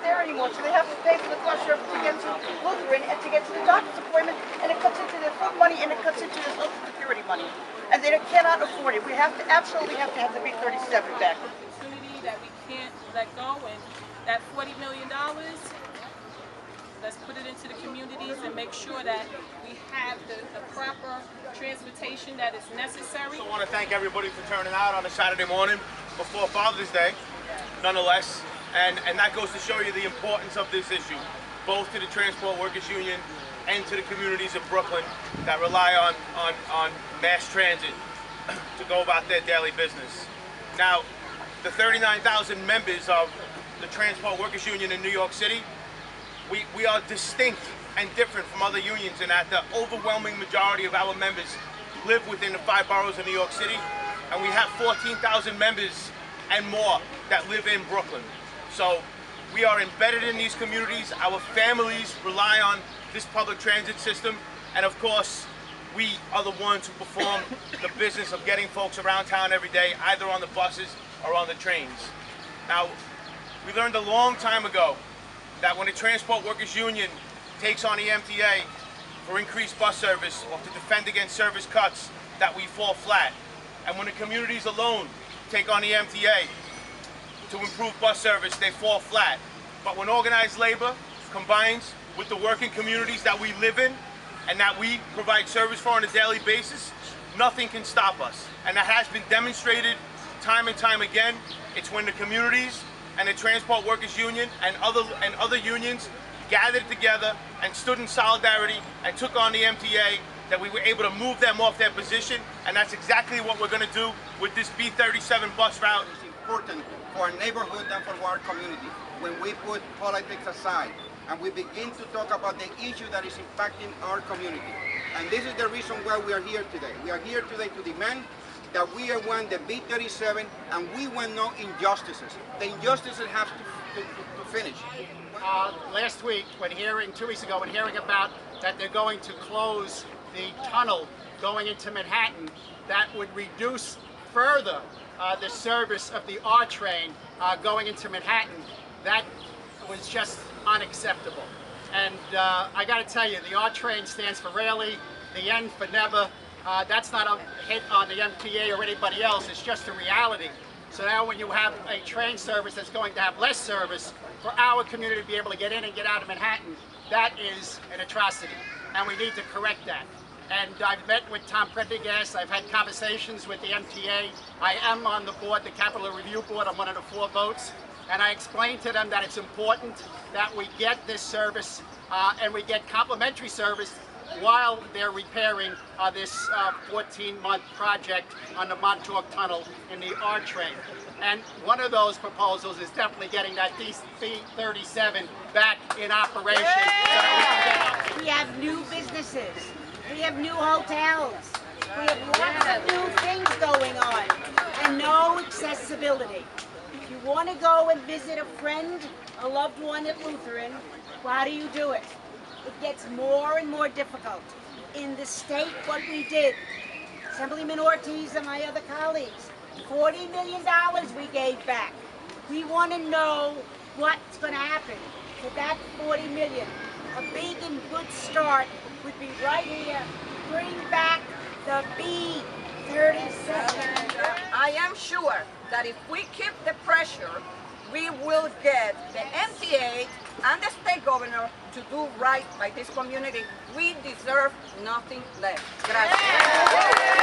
there anymore, so they have to pay for the bus service to get to Lutheran and to get to the doctor's appointment, and it cuts into their food money and it cuts into their Social Security money. And they cannot afford it. We have to absolutely have the B37 back. Opportunity that we can't let go, and that $40 million, let's put it into the communities and make sure that we have the proper transportation that is necessary. So I want to thank everybody for turning out on a Saturday morning before Father's Day, nonetheless. And that goes to show you the importance of this issue, both to the Transport Workers Union and to the communities of Brooklyn that rely on mass transit to go about their daily business. Now, the 39,000 members of the Transport Workers Union in New York City, we are distinct and different from other unions in that the overwhelming majority of our members live within the 5 boroughs of New York City, and we have 14,000 members and more that live in Brooklyn. So we are embedded in these communities. Our families rely on this public transit system, and of course we are the ones who perform the business of getting folks around town every day, either on the buses or on the trains. Now, we learned a long time ago that when the Transport Workers Union takes on the MTA for increased bus service or to defend against service cuts, that we fall flat. And when the communities alone take on the MTA to improve bus service, they fall flat. But when organized labor combines with the working communities that we live in and that we provide service for on a daily basis, nothing can stop us. And that has been demonstrated time and time again. It's when the communities and the Transport Workers Union and other unions gathered together and stood in solidarity and took on the MTA that we were able to move them off their position, and that's exactly what we're going to do with this B37 bus route. It's important for our neighborhood and for our community when we put politics aside and we begin to talk about the issue that is impacting our community. And this is the reason why we are here today. We are here today to demand that we want the B37 and we want no injustices. The injustices have to finish. Last week, 2 weeks ago, when hearing about that they're going to close the tunnel going into Manhattan, that would reduce further the service of the R train going into Manhattan, that was just unacceptable. And I got to tell you, the R train stands for rarely, the N for never. That's not a hit on the MTA or anybody else, it's just a reality. So now when you have a train service that's going to have less service for our community to be able to get in and get out of Manhattan, that is an atrocity, and we need to correct that. And I've met with Tom Prendergast, I've had conversations with the MTA. I am on the board, the Capital Review Board, I'm one of the 4 votes, and I explained to them that it's important that we get this service and we get complimentary service while they're repairing this 14-month project on the Montauk Tunnel in the R train. And one of those proposals is definitely getting that B37 back in operation. So that we can get We have new businesses. We have new hotels. We have lots of new things going on. And no accessibility. If you want to go and visit a friend, a loved one at Lutheran, well, how do you do it? It gets more and more difficult. In the state, what we did, Assemblyman Ortiz and my other colleagues, $40 million we gave back. We want to know what's going to happen to that $40 million. A big and good start would be right here. Bring back the B37. I am sure that if we keep the pressure, we will get the MTA and the state governor to do right by this community. We deserve nothing less. Gracias.